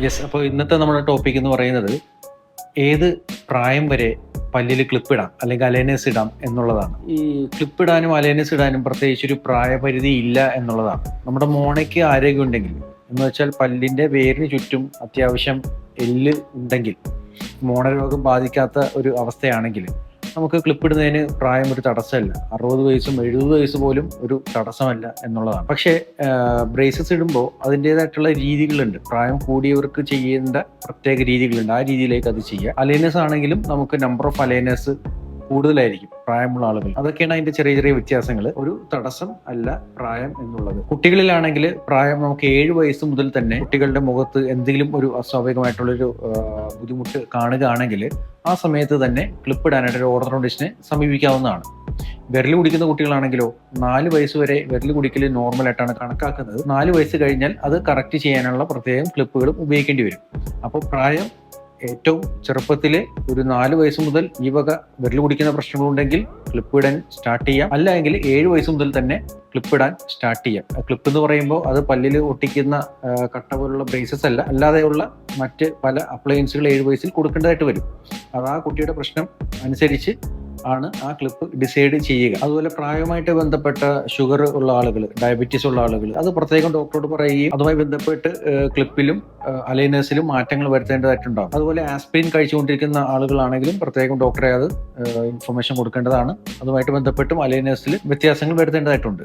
Yes. അപ്പോൾ ഇന്നത്തെ നമ്മുടെ ടോപ്പിക് എന്ന് പറയുന്നത് ഏത് പ്രായം വരെ പല്ലിൽ ക്ലിപ്പ് ഇടാം അല്ലെങ്കിൽ അലൈനേഴ്സ് ഇടാം എന്നുള്ളതാണ്. ഈ ക്ലിപ്പ് ഇടാനും അലൈനേഴ്സ് ഇടാനും പ്രത്യേകിച്ച് ഒരു പ്രായപരിധി ഇല്ല എന്നുള്ളതാണ്. നമ്മുടെ മോണയ്ക്ക് ആരോഗ്യം ഉണ്ടെങ്കിൽ എന്ന് വെച്ചാൽ പല്ലിന്റെ വേരിന് ചുറ്റും അത്യാവശ്യം എല്ല് ഉണ്ടെങ്കിൽ, മോണരോഗം ബാധിക്കാത്ത ഒരു അവസ്ഥയാണെങ്കിൽ നമുക്ക് ക്ലിപ്പ് ഇടുന്നതിന് പ്രായം ഒരു തടസ്സമല്ല. 60 വയസ്സും 70 വയസ്സ് പോലും ഒരു തടസ്സമല്ല എന്നുള്ളതാണ്. പക്ഷേ ബ്രേസസ് ഇടുമ്പോൾ അതിൻ്റെതായിട്ടുള്ള രീതികളുണ്ട്. പ്രായം കൂടിയവർക്ക് ചെയ്യേണ്ട പ്രത്യേക രീതികളുണ്ട്. ആ രീതിയിലേക്ക് അത് ചെയ്യുക. അലൈനേഴ്സ് ആണെങ്കിലും നമുക്ക് നമ്പർ ഓഫ് അലൈനേഴ്സ് കൂടുതലായിരിക്കും പ്രായമുള്ള ആളുകൾ. അതൊക്കെയാണ് അതിന്റെ ചെറിയ ചെറിയ വ്യത്യാസങ്ങൾ. ഒരു തടസ്സം അല്ല പ്രായം എന്നുള്ളത്. കുട്ടികളിലാണെങ്കിൽ പ്രായം നമുക്ക് 7 വയസ്സ് മുതൽ തന്നെ കുട്ടികളുടെ മുഖത്ത് എന്തെങ്കിലും ഒരു അസ്വാഭാവികമായിട്ടുള്ളൊരു ബുദ്ധിമുട്ട് കാണുകയാണെങ്കിൽ ആ സമയത്ത് തന്നെ ക്ലിപ്പ് ഇടാനായിട്ട് ഒരു ഓർത്തഡോണ്ടിസ്റ്റിനെ സമീപിക്കാവുന്നതാണ്. വിരൽ കുടിക്കുന്ന കുട്ടികളാണെങ്കിലോ 4 വയസ്സ് വരെ വിരൽ കുടിക്കൽ നോർമലായിട്ടാണ് കണക്കാക്കുന്നത്. 4 വയസ്സ് കഴിഞ്ഞാൽ അത് കറക്റ്റ് ചെയ്യാനുള്ള പ്രത്യേകം ക്ലിപ്പുകളും ഉപയോഗിക്കേണ്ടി വരും. അപ്പോൾ പ്രായം ഏറ്റവും ചെറുപ്പത്തിൽ ഒരു 4 വയസ്സ് മുതൽ ഈ വക വിരൽ കുടിക്കുന്ന പ്രശ്നങ്ങളുണ്ടെങ്കിൽ ക്ലിപ്പ് ഇടാൻ സ്റ്റാർട്ട് ചെയ്യാം. അല്ലെങ്കിൽ 7 വയസ്സ് മുതൽ തന്നെ ക്ലിപ്പ് ഇടാൻ സ്റ്റാർട്ട് ചെയ്യാം. ക്ലിപ്പ് എന്ന് പറയുമ്പോൾ അത് പല്ലിൽ ഒട്ടിക്കുന്ന കട്ട പോലുള്ള ബ്രേസസ് അല്ല, അല്ലാതെയുള്ള മറ്റ് പല അപ്ലയൻസുകൾ 7 വയസ്സിൽ കൊടുക്കേണ്ടതായിട്ട് വരും. അത് ആ കുട്ടിയുടെ പ്രശ്നം അനുസരിച്ച് ആണ് ആ ക്ലിപ്പ് ഡിസൈഡ് ചെയ്യുക. അതുപോലെ പ്രായവുമായിട്ട് ബന്ധപ്പെട്ട ഷുഗർ ഉള്ള ആളുകൾ, ഡയബറ്റീസ് ഉള്ള ആളുകൾ, അത് പ്രത്യേകം ഡോക്ടറോട് പറയുകയും അതുമായി ബന്ധപ്പെട്ട് ക്ലിപ്പിലും അലൈനേഴ്സിലും മാറ്റങ്ങൾ വരുത്തേണ്ടതായിട്ടുണ്ടാകും. അതുപോലെ ആസ്പിരിൻ കഴിച്ചുകൊണ്ടിരിക്കുന്ന ആളുകളാണെങ്കിലും പ്രത്യേകം ഡോക്ടറെ അത് ഇൻഫർമേഷൻ കൊടുക്കേണ്ടതാണ്. അതുമായിട്ട് ബന്ധപ്പെട്ടും അലൈനേഴ്സിൽ വ്യത്യാസങ്ങൾ വരുത്തേണ്ടതായിട്ടുണ്ട്.